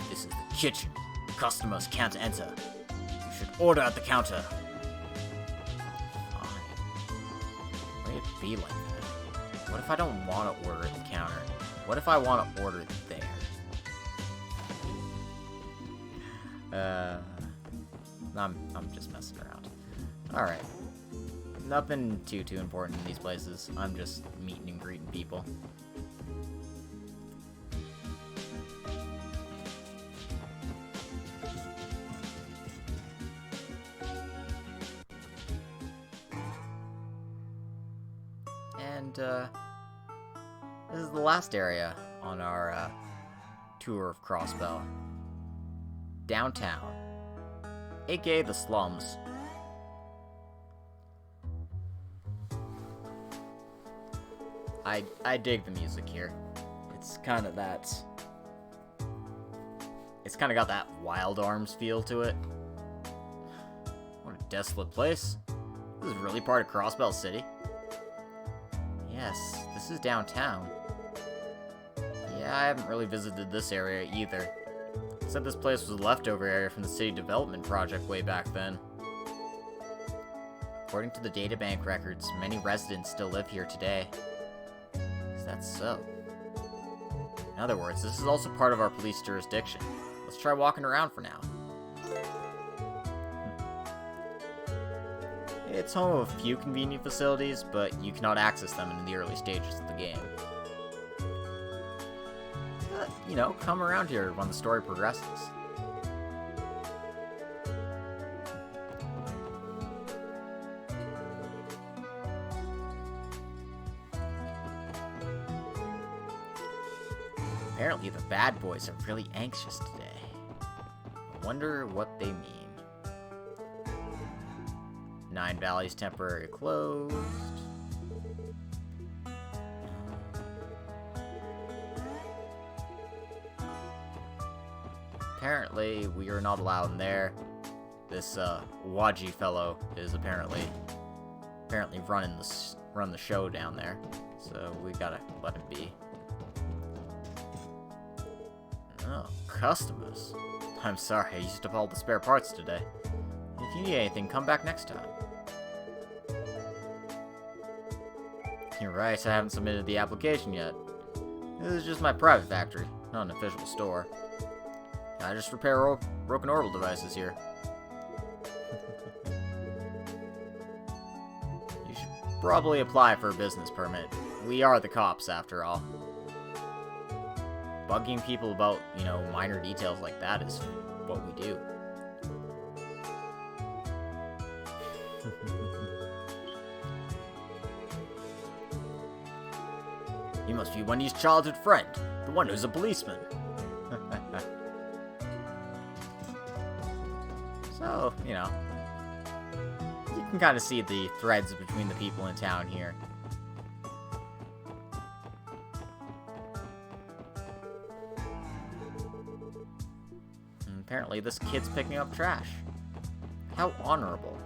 Speaker 1: This is the kitchen. Customers can't enter. You should order at the counter. Fine. Why would it be like that? What if I don't want to order at the counter? What if I want to order there? I'm just messing around. Alright. Nothing too important in these places. I'm just meeting and greeting people. And, this is the last area on our, tour of Crossbell. Downtown. AKA the slums. I dig the music here. It's kind of that... It's kind of got that Wild Arms feel to it. What a desolate place. This is really part of Crossbell City. Yes, this is downtown. Yeah, I haven't really visited this area either. Said this place was a leftover area from the city development project way back then. According to the databank records, many residents still live here today. Is that so? In other words, this is also part of our police jurisdiction. Let's try walking around for now. It's home of a few convenient facilities, but you cannot access them in the early stages of the game. You know, come around here when the story progresses. Apparently the bad boys are really anxious today. I wonder what they mean. 9 Valleys temporarily closed. Apparently, we are not allowed in there. This Waji fellow is apparently run the show down there, so we gotta let him be. Oh, customers. I'm sorry, I used up all the spare parts today. If you need anything, come back next time. You're right, I haven't submitted the application yet. This is just my private factory, not an official store. I just repair broken orbital devices here. You should probably apply for a business permit. We are the cops, after all. Bugging people about, you know, minor details like that is what we do. You must be Wendy's childhood friend, the one who's a policeman. So, you know, you can kind of see the threads between the people in town here. And apparently this kid's picking up trash. How honorable.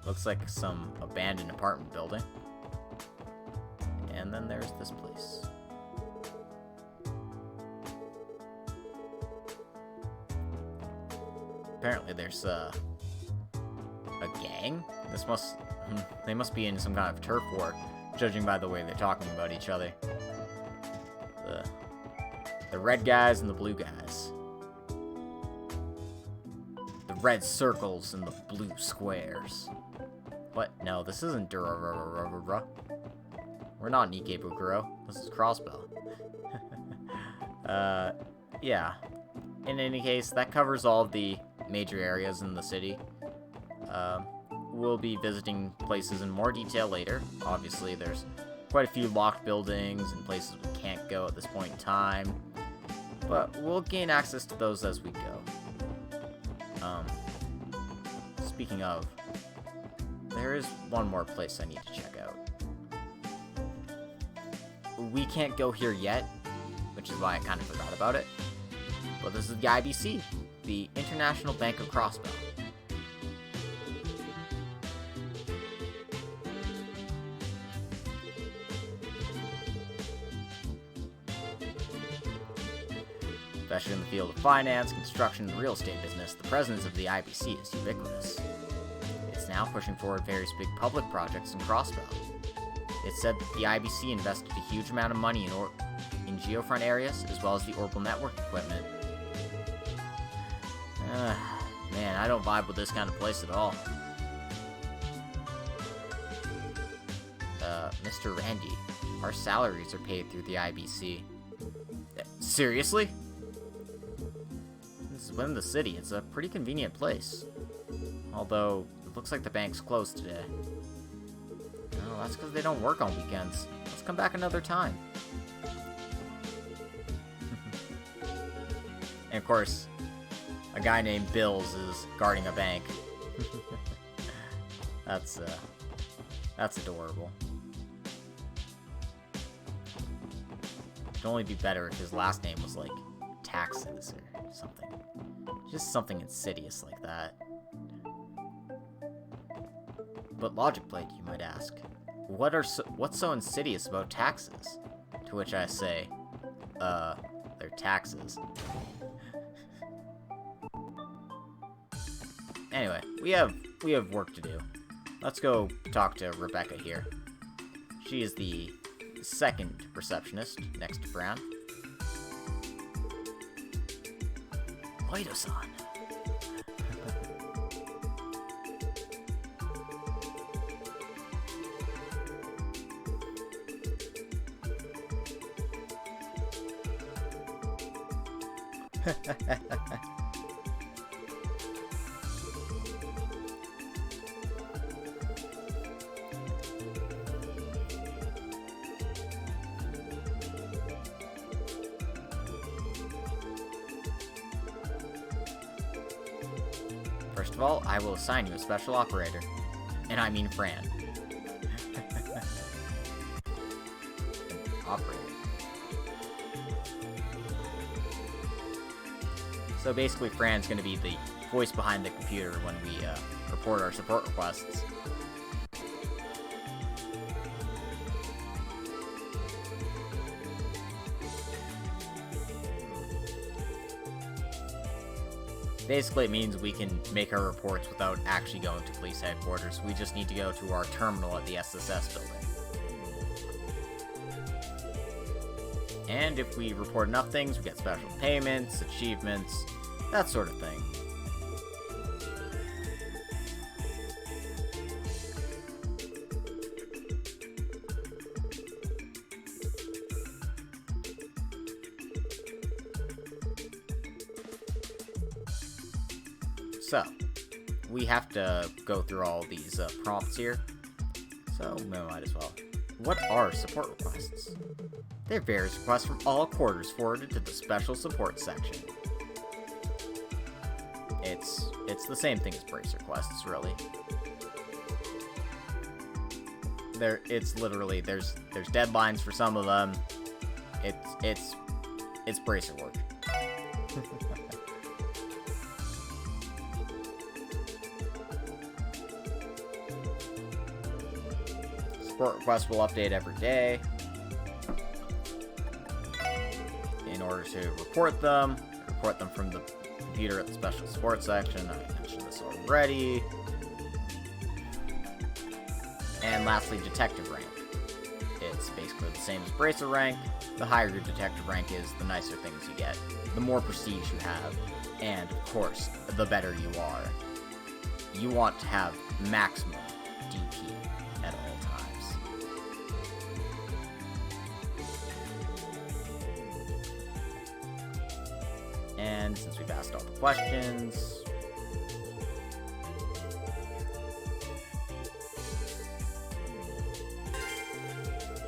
Speaker 1: Looks like some abandoned apartment building. And then there's this place. Apparently there's a gang? They must be in some kind of turf war, judging by the way they're talking about each other. The red guys and the blue guys. The red circles and the blue squares. What? No, this isn't Dura. We're not in Ikebukuro. This is Crossbell. Yeah. In any case, that covers all of the major areas in the city. We'll be visiting places in more detail later. Obviously, there's quite a few locked buildings and places we can't go at this point in time. But we'll gain access to those as we go. Speaking of, there is one more place I need to check out. We can't go here yet, which is why I kind of forgot about it. But this is the IBC, the International Bank of Crossbell. Especially in the field of finance, construction, and the real estate business, the presence of the IBC is ubiquitous. It's now pushing forward various big public projects in Crossbell. It's said that the IBC invested a huge amount of money in geofront areas, as well as the orbital network equipment. Man, I don't vibe with this kind of place at all. Mr. Randy, our salaries are paid through the IBC. Seriously? This is within the city. It's a pretty convenient place. Although, it looks like the bank's closed today. Oh, that's because they don't work on weekends. Let's come back another time. And of course, a guy named Bills is guarding a bank. That's adorable. It'd only be better if his last name was like Taxes or something. Just something insidious like that. But logic plate, you might ask. What's so insidious about taxes? To which I say, they're taxes. Anyway, we have work to do. Let's go talk to Rebecca here. She is the second receptionist next to Brown. Lloyd-san. First of all, I will assign you a special operator. And I mean Fran. Operator. So basically, Fran's going to be the voice behind the computer when we report our support requests. Basically, it means we can make our reports without actually going to police headquarters. We just need to go to our terminal at the SSS building. And if we report enough things, we get special payments, achievements, that sort of thing. So, we have to go through all these prompts here, so we might as well. What are support requests? They're various requests from all quarters forwarded to the special support section. It's the same thing as brace requests, really. It's literally there's deadlines for some of them. It's bracer work. Support requests will update every day. In order to report them from the computer at the special support section. I mentioned this already. And lastly, detective rank. It's basically the same as bracer rank. The higher your detective rank is, the nicer things you get. The more prestige you have. And, of course, the better you are. You want to have maximum DP at all times. And since we've asked all the questions...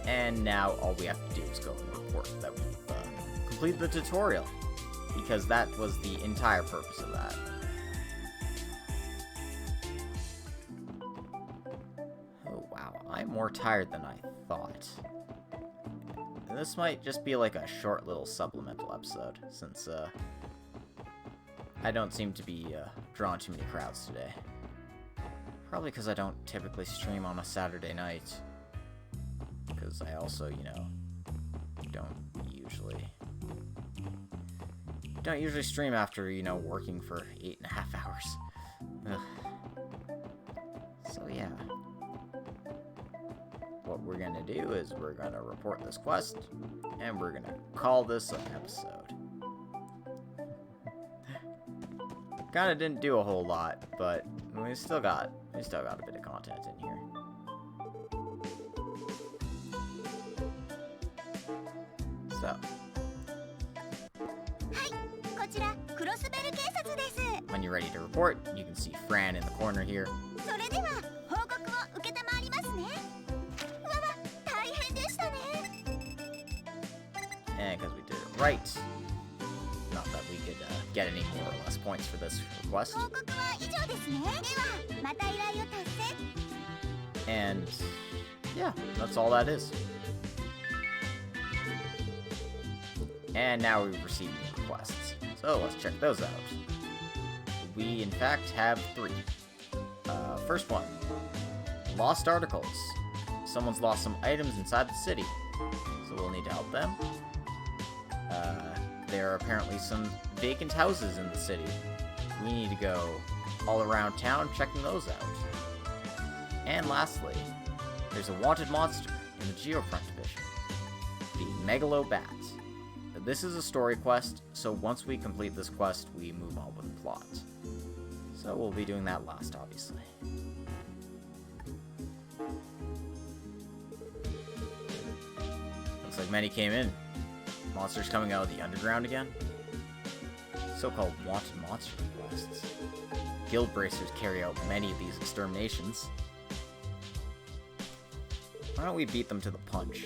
Speaker 1: And now all we have to do is go and report that we've completed the tutorial. Because that was the entire purpose of that. Oh wow, I'm more tired than I thought. And this might just be like a short little supplemental episode, since I don't seem to be drawing too many crowds today. Probably because I don't typically stream on a Saturday night. Because I also, you know, don't usually stream after, you know, working for 8.5 hours. Ugh. So yeah. What we're gonna do is we're gonna report this quest, and we're gonna call this an episode. Kinda didn't do a whole lot, but we still got a bit of content in here. So. When you're ready to report, you can see Fran in the corner here. And because we did it right, not that we could get any more or less points for this request. And yeah, that's all that is. And now we've received new requests. So let's check those out. We, in fact, have 3. First one. Lost articles. Someone's lost some items inside the city, so we'll need to help them. There are apparently some vacant houses in the city. We need to go all around town checking those out. And lastly, there's a wanted monster in the Geofront division. The Megalo Bat. This is a story quest, so once we complete this quest, we move on with the plot. So we'll be doing that last, obviously. Looks like many came in. Monsters coming out of the underground again. So-called wanted monster quests. Guild bracers carry out many of these exterminations. Why don't we beat them to the punch?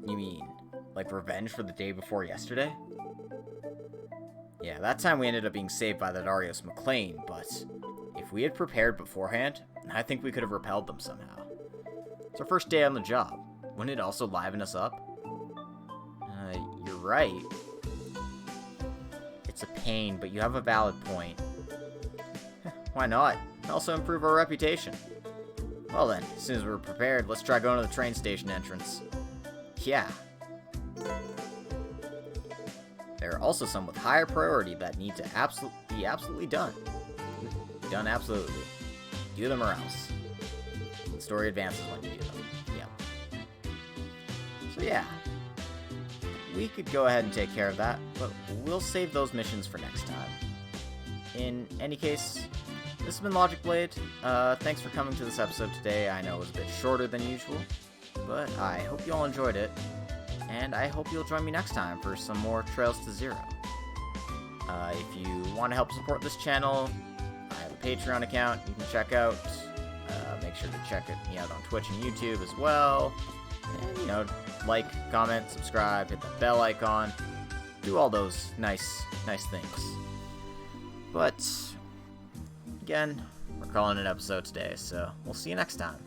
Speaker 1: You mean, like revenge for the day before yesterday? Yeah, that time we ended up being saved by that Arios McLean, but if we had prepared beforehand, I think we could have repelled them somehow. It's our first day on the job. Wouldn't it also liven us up? You're right. It's a pain, but you have a valid point. Why not? Also improve our reputation. Well then, as soon as we're prepared, let's try going to the train station entrance. Yeah. There are also some with higher priority that need to be absolutely done. Done absolutely. Do them or else. The story advances when you do them. Yeah. So yeah. We could go ahead and take care of that, but we'll save those missions for next time. In any case, this has been Logic Blade. Thanks for coming to this episode today. I know it was a bit shorter than usual, but I hope you all enjoyed it, and I hope you'll join me next time for some more Trails to Zero. If you want to help support this channel, I have a Patreon account you can check out. Make sure to check me out on Twitch and YouTube as well. And, you know, like, comment, subscribe, hit the bell icon. Do all those nice things. But, again, we're calling it an episode today, so we'll see you next time.